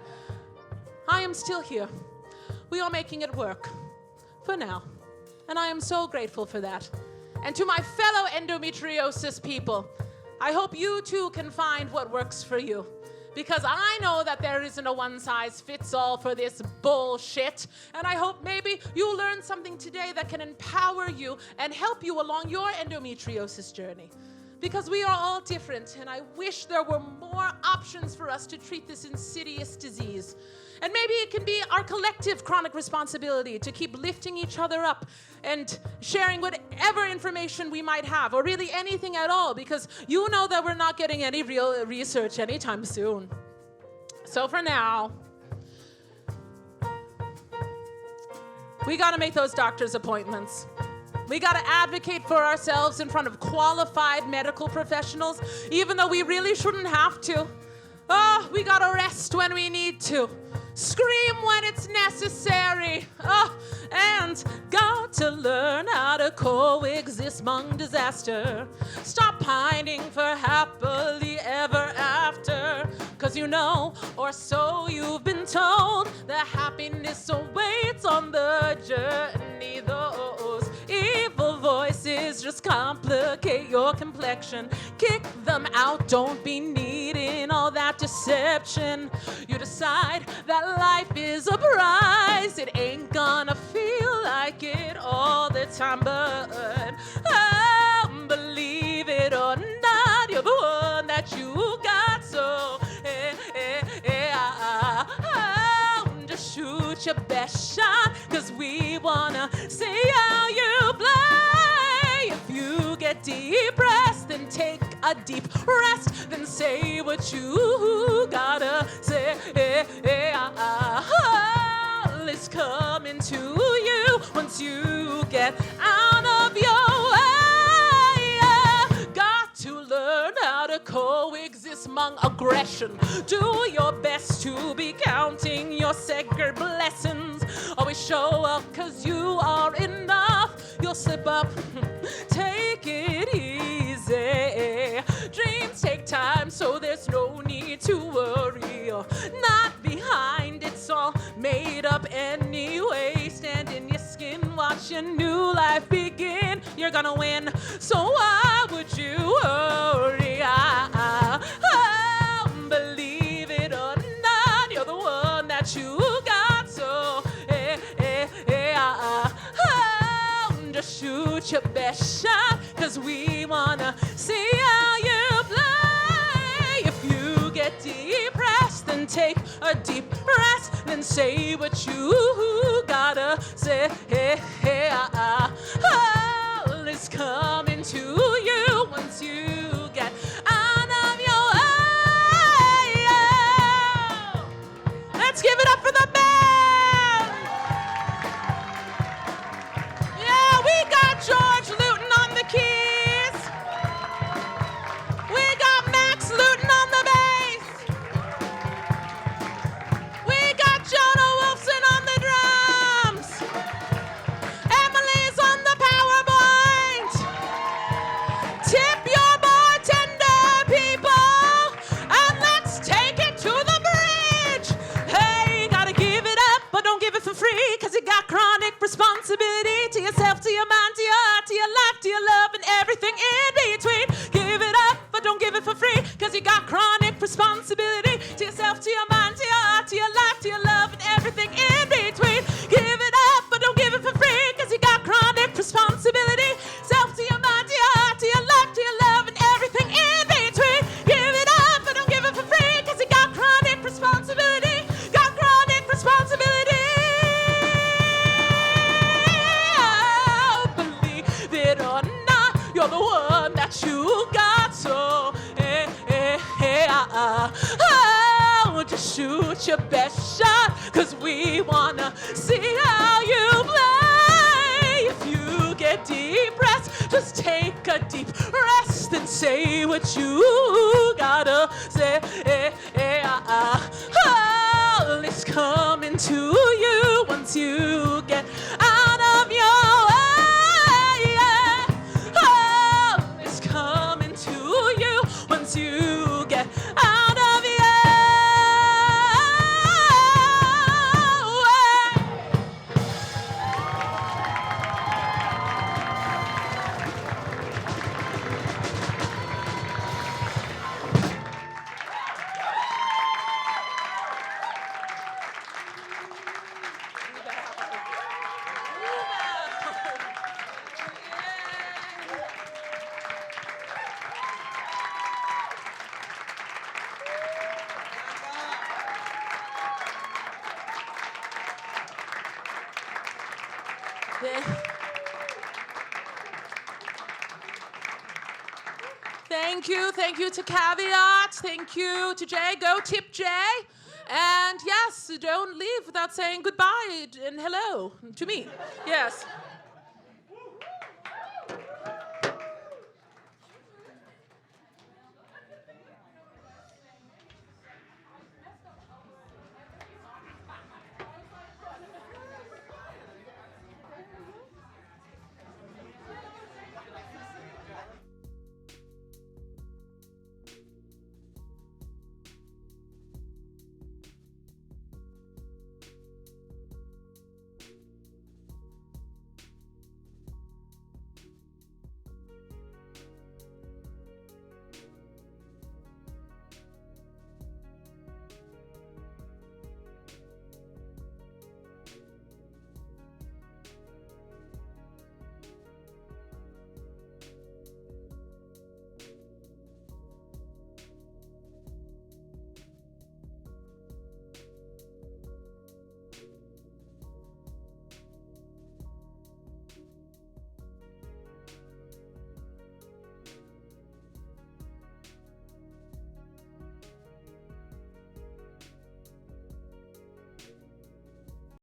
I am still here. We are making it work. For now. And I am so grateful for that. And to my fellow endometriosis people, I hope you too can find what works for you. Because I know that there isn't a one-size-fits-all for this bullshit. And I hope maybe you learn something today that can empower you and help you along your endometriosis journey. Because we are all different, and I wish there were more options for us to treat this insidious disease. And maybe it can be our collective chronic responsibility to keep lifting each other up and sharing whatever information we might have, or really anything at all, because you know that we're not getting any real research anytime soon. So for now, we gotta make those doctor's appointments. We got to advocate for ourselves in front of qualified medical professionals, even though we really shouldn't have to. Oh, we got to rest when we need to. Scream when it's necessary. Oh, and got to learn how to coexist among disaster. Stop pining for happily ever after. 'Cause you know, or so you've been told, that happiness awaits on the journey. Those evil voices just complicate your complexion. Kick them out, don't be needing all that deception. You decide that life is a prize. It ain't gonna feel like it all the time, but believe it or not, you're the one that you got. So just shoot your best shot, 'cause we wanna see how you play. If you get depressed, then take a deep rest, then say what you gotta say. It's coming to you once you get out of your way. Got to learn how to coexist among aggression. Do your best to be counting your sacred blessings. Always show up 'cause you are enough. You'll slip up, take it easy. Dreams take time, so there's no need to worry. You're not behind, it's all made up anyway. Stand in your skin, watch your new life begin. You're gonna win, so why would you worry? Believe it or not, you're the one that you got. So just shoot your best shot, 'cause we wanna see how you play. If you get depressed, then take a deep rest, then say what you gotta say. It's coming to you once you get out of your way. Let's give it up for the band. Yeah, we got George Luton on the keys. We got Max Luton on the bass. We got Jonah Wolfson on the drums. Emily's on the PowerPoint. Tip your bartender, people, and let's take it to the bridge. Hey, you gotta give it up, but don't give it for free, 'cause you got chronic responsibility to yourself, to your mind, to your heart, to your life, to your love, and everything in between. Give it up, but don't give it for free, 'cause you got chronic responsibility to yourself, to your mind, to your heart, to your life, to your love, and everything in between. Give it up, but don't give it for free, 'cause you got chronic responsibility. Self to your mind, to your heart, to your life, to your love, and everything in between. Give it up, but don't give it for free, 'cause you got chronic responsibility. Got chronic responsibility. Believe it or not, you're the one that you got. So just shoot your best shot, 'cause we wanna see how you play. If you get depressed, just take a deep rest and say what you gotta say. It's coming to you once you get out of your way. It's coming to you once you get out of your way. Thank you to Caveat. Thank you to Jay. Go tip Jay. And yes, don't leave without saying goodbye and hello to me. Yes.